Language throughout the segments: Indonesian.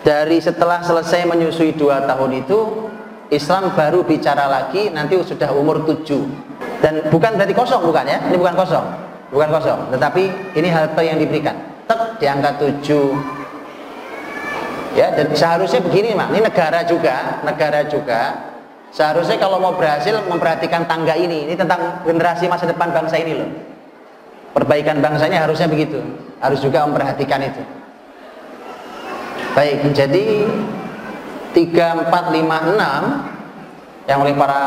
Dari setelah selesai menyusui 2 tahun itu, Islam baru bicara lagi nanti sudah umur 7. Dan bukan berarti kosong, bukan ya? Ini bukan kosong, tetapi ini harta yang diberikan. Tek di angka 7. Ya, dan seharusnya begini, Mak. Ini negara juga. Seharusnya kalau mau berhasil memperhatikan tangga ini tentang generasi masa depan bangsa ini loh. Perbaikan bangsanya harusnya begitu. Harus juga memperhatikan itu. Baik, jadi 3, 4, 5, 6 yang oleh para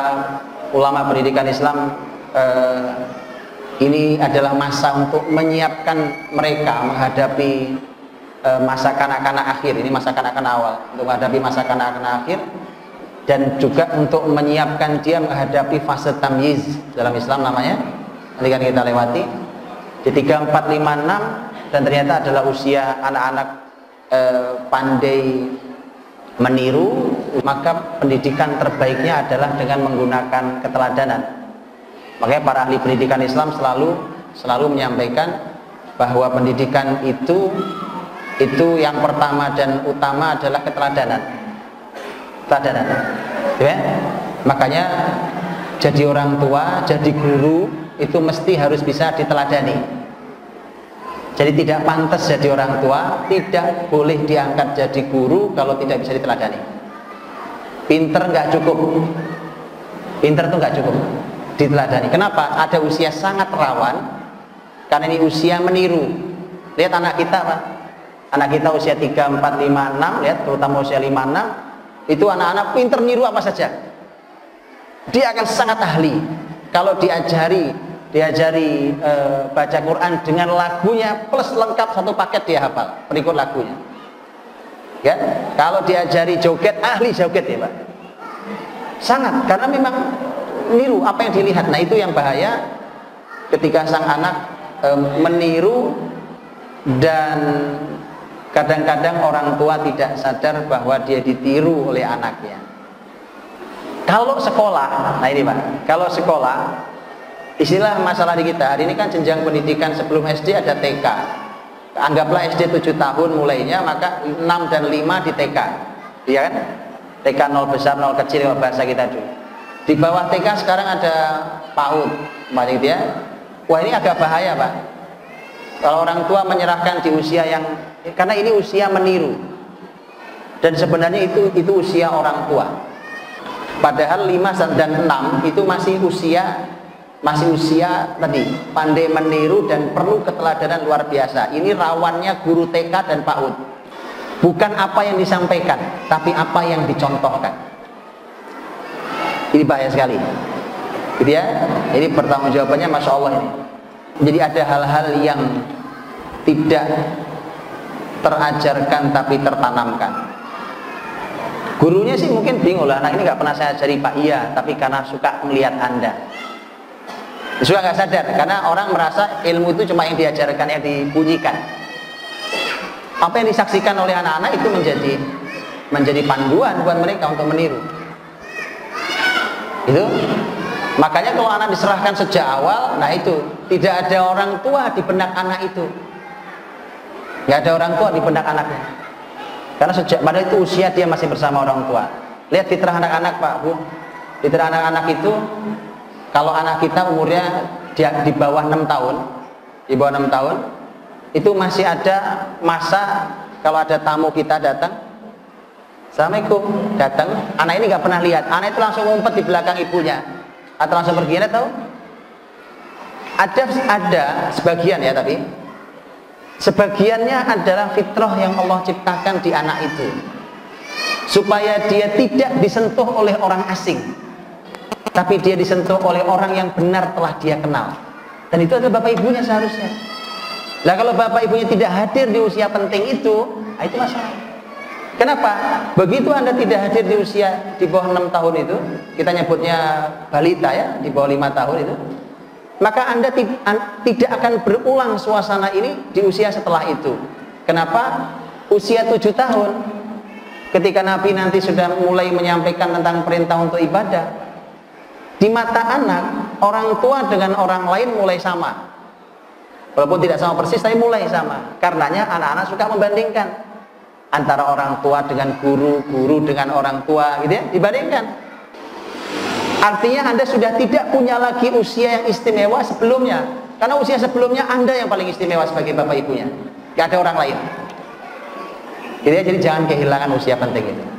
ulama pendidikan Islam ini adalah masa untuk menyiapkan mereka menghadapi masa kanak-kanak akhir. Ini masa kanak-kanak awal untuk menghadapi masa kanak-kanak akhir, dan juga untuk menyiapkan dia menghadapi fase tamyiz dalam Islam namanya. Nanti kan kita lewati di 3, 4, 5, 6, dan ternyata adalah usia anak-anak pandai meniru. Maka pendidikan terbaiknya adalah dengan menggunakan keteladanan. Makanya para ahli pendidikan Islam selalu menyampaikan bahwa pendidikan itu yang pertama dan utama adalah keteladanan. Ya? Makanya jadi orang tua, jadi guru itu mesti harus bisa diteladani. Jadi tidak pantas jadi orang tua, tidak boleh diangkat jadi guru kalau tidak bisa diteladani. Pinter nggak cukup, pinter itu nggak cukup, diteladani. Kenapa? Ada usia sangat rawan, karena ini usia meniru. Lihat anak kita, Pak. Anak kita usia 3, 4, 5, 6, lihat terutama usia 5, 6, itu anak-anak pinter niru apa saja. Dia akan sangat ahli kalau diajari baca Quran dengan lagunya plus lengkap satu paket, dia hafal berikut lagunya. Ya, kalau diajari joget, ahli joget ya, Pak. Sangat, karena memang niru apa yang dilihat. Nah, itu yang bahaya ketika sang anak meniru, dan kadang-kadang orang tua tidak sadar bahwa dia ditiru oleh anaknya. Kalau sekolah, nah ini Pak, kalau sekolah, istilah masalah di kita hari ini kan jenjang pendidikan sebelum SD ada TK. Anggaplah SD 7 tahun mulainya, maka 6 dan 5 di TK. Iya kan? TK 0 besar, 0 kecil, kalau bahasa kita dulu. Di bawah TK sekarang ada PAUD, banyak dia. Wah, ini agak bahaya, Pak. Kalau orang tua menyerahkan di usia yang, karena ini usia meniru. Dan sebenarnya itu usia orang tua. Padahal 5 dan 6 itu masih usia tadi pandai meniru dan perlu keteladanan luar biasa. Ini rawannya guru TK dan PAUD. Bukan apa yang disampaikan, tapi apa yang dicontohkan. Ini bahaya sekali. Gitu ya. Ini pertanggungjawabannya Masya Allah ini. Jadi ada hal-hal yang tidak terajarkan tapi tertanamkan. Gurunya sih mungkin bingung lah, anak ini nggak pernah saya ajari Pak. Iya, tapi karena suka melihat Anda. Suka nggak sadar, karena orang merasa ilmu itu cuma yang diajarkan, yang dibunyikan. Apa yang disaksikan oleh anak-anak itu menjadi panduan buat mereka untuk meniru. Itu makanya kalau anak diserahkan sejak awal, nah itu tidak ada orang tua di benak anak itu, nggak ada orang tua di benak anaknya, karena sejak pada itu usia dia masih bersama orang tua. Lihat fitrah anak-anak Pak Bu, fitrah anak-anak itu kalau anak kita umurnya di bawah 6 tahun, itu masih ada masa kalau ada tamu kita datang, Assalamualaikum, datang, anak ini nggak pernah lihat, anak itu langsung ngumpet di belakang ibunya atau langsung pergi. Anda tahu? Ada sebagian ya, tapi sebagiannya adalah fitrah yang Allah ciptakan di anak itu supaya dia tidak disentuh oleh orang asing, tapi dia disentuh oleh orang yang benar telah dia kenal, dan itu adalah bapak ibunya seharusnya. Nah, kalau bapak ibunya tidak hadir di usia penting itu, nah itu masalah. Kenapa? Begitu Anda tidak hadir di usia di bawah 6 tahun itu, kita nyebutnya balita ya, di bawah 5 tahun itu, maka Anda tidak akan berulang suasana ini di usia setelah itu. Kenapa? Usia 7 tahun, ketika Nabi nanti sudah mulai menyampaikan tentang perintah untuk ibadah, di mata anak, orang tua dengan orang lain mulai sama. Walaupun tidak sama persis, tapi mulai sama. Karenanya anak-anak suka membandingkan. antara orang tua dengan guru, guru dengan orang tua, gitu ya, dibandingkan. Artinya Anda sudah tidak punya lagi usia yang istimewa sebelumnya, karena usia sebelumnya Anda yang paling istimewa sebagai bapak ibunya, gak ada orang lain. Jadi jangan kehilangan usia penting itu.